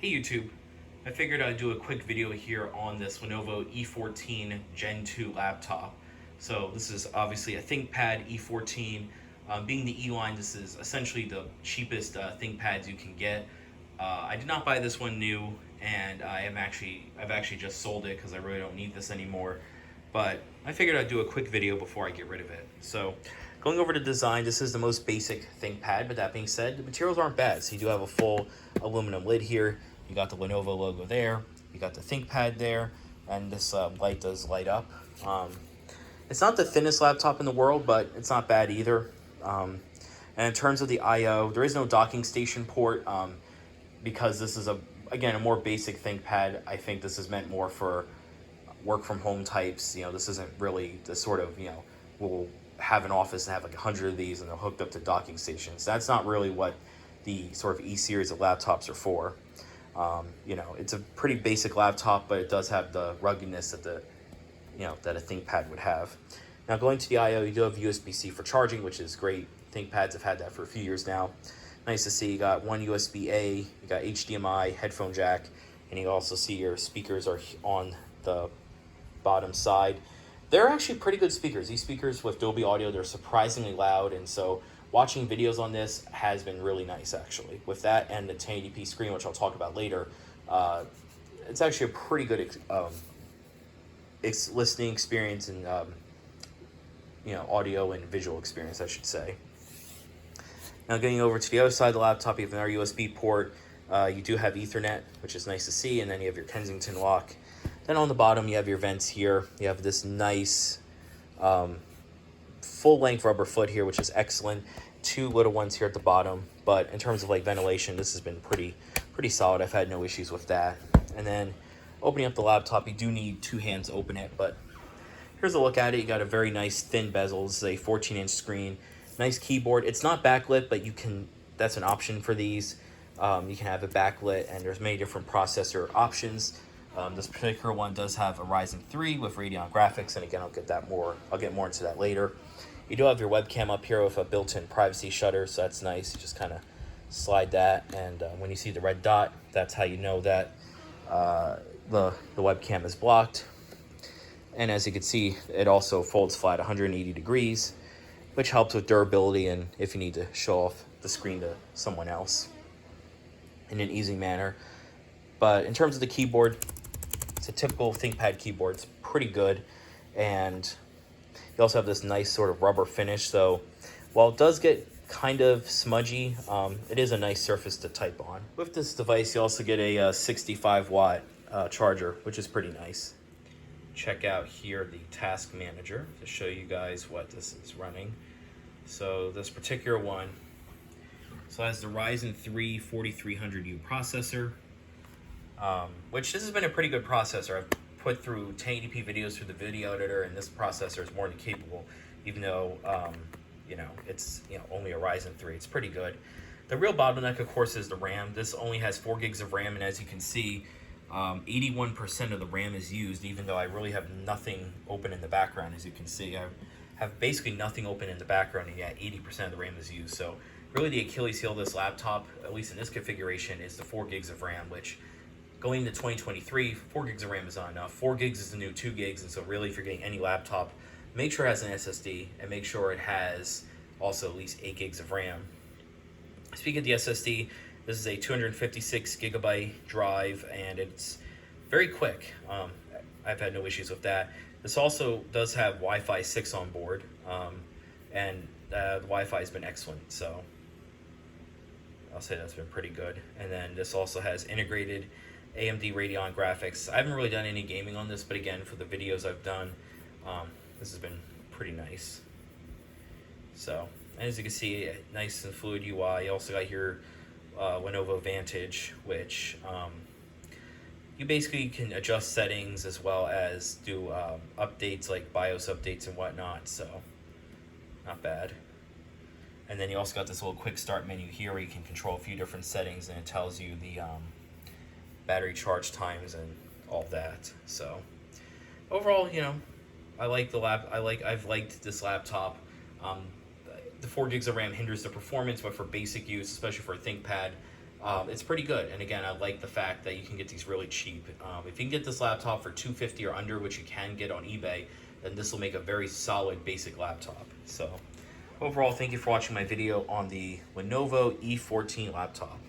Hey YouTube, I figured I'd do a quick video here on this Lenovo E14 Gen 2 laptop. So this is obviously a Thinkpad E14. Being the E line, this is essentially the cheapest ThinkPads you can get. I did not buy this one new, and I've actually just sold it because I really don't need this anymore. But I figured I'd do a quick video before I get rid of it. So going over to design, this is the most basic ThinkPad, but that being said, the materials aren't bad. So you do have a full aluminum lid here. You got the Lenovo logo there. You got the ThinkPad there, and this light does light up. It's not the thinnest laptop in the world, but it's not bad either. And in terms of the I/O, there is no docking station port because this is again a more basic ThinkPad. I think this is meant more for work from home types. This isn't really the sort of, we'll have an office and have like 100 of these and they're hooked up to docking stations. That's not really what the sort of E series of laptops are for. It's a pretty basic laptop, but it does have the ruggedness that that a ThinkPad would have. Now going to the I/O, you do have USB-C for charging, which is great. ThinkPads have had that for a few years now. Nice to see. You got one USB-A, you got HDMI, headphone jack, and you also see your speakers are on the bottom side. They're actually pretty good speakers. These speakers with Dolby Audio, they're surprisingly loud, and so watching videos on this has been really nice actually. With that and the 1080p screen, which I'll talk about later, it's actually a pretty good listening experience and audio and visual experience, I should say. Now getting over to the other side of the laptop, you have another USB port. You do have Ethernet, which is nice to see, and then you have your Kensington lock. Then on the bottom, you have your vents here. You have this nice full-length rubber foot here, which is excellent. Two little ones here at the bottom, but in terms of like ventilation, this has been pretty solid. I've had no issues with that. And then opening up the laptop, you do need two hands to open it, but here's a look at it. You got a very nice thin bezel. This is a 14-inch screen. Nice keyboard. It's not backlit, but that's an option for these. You can have it backlit, and there's many different processor options. This particular one does have a Ryzen 3 with Radeon graphics, and again, I'll get more into that later. You do have your webcam up here with a built-in privacy shutter, so that's nice. You just kind of slide that, and when you see the red dot, that's how you know that the webcam is blocked. And as you can see, it also folds flat 180 degrees, which helps with durability and if you need to show off the screen to someone else in an easy manner. But in terms of the keyboard, it's a typical ThinkPad keyboard. It's pretty good, and you also have this nice sort of rubber finish. So while it does get kind of smudgy, it is a nice surface to type on. With this device, you also get a 65-watt charger, which is pretty nice. Check out here the task manager to show you guys what this is running. So this particular one, so it has the Ryzen 3 4300U processor, which this has been a pretty good processor. I've put through 1080p videos through the video editor, and this processor is more than capable, even though it's only a Ryzen 3. It's pretty good. The real bottleneck, of course, is the RAM. This only has 4 gigs of RAM, and as you can see, 81% of the RAM is used, even though I really have nothing open in the background. As you can see, I have basically nothing open in the background, and yet 80% of the RAM is used. So really the Achilles heel of this laptop, at least in this configuration, is the 4 gigs of RAM, which going into 2023, 4 gigs of RAM is not enough. 4 gigs is the new 2 gigs, and so really if you're getting any laptop, make sure it has an SSD, and make sure it has also at least 8 gigs of RAM. Speaking of the SSD, this is a 256 gigabyte drive, and it's very quick. I've had no issues with that. This also does have Wi-Fi 6 on board, and the Wi-Fi has been excellent, so I'll say that's been pretty good. And then this also has integrated AMD Radeon graphics. I haven't really done any gaming on this, but again, for the videos I've done, this has been pretty nice. So, as you can see, nice and fluid UI. You also got your Lenovo Vantage, which you basically can adjust settings as well as do updates like BIOS updates and whatnot, so not bad. And then you also got this little quick start menu here where you can control a few different settings, and it tells you the battery charge times and all that. So overall, I've liked this laptop. The 4 gigs of RAM hinders the performance, but for basic use, especially for a ThinkPad, It's pretty good. And again, I like the fact that you can get these really cheap. If you can get this laptop for $250 or under, which you can get on eBay, then this will make a very solid basic laptop. So overall, thank you for watching my video on the Lenovo E14 laptop.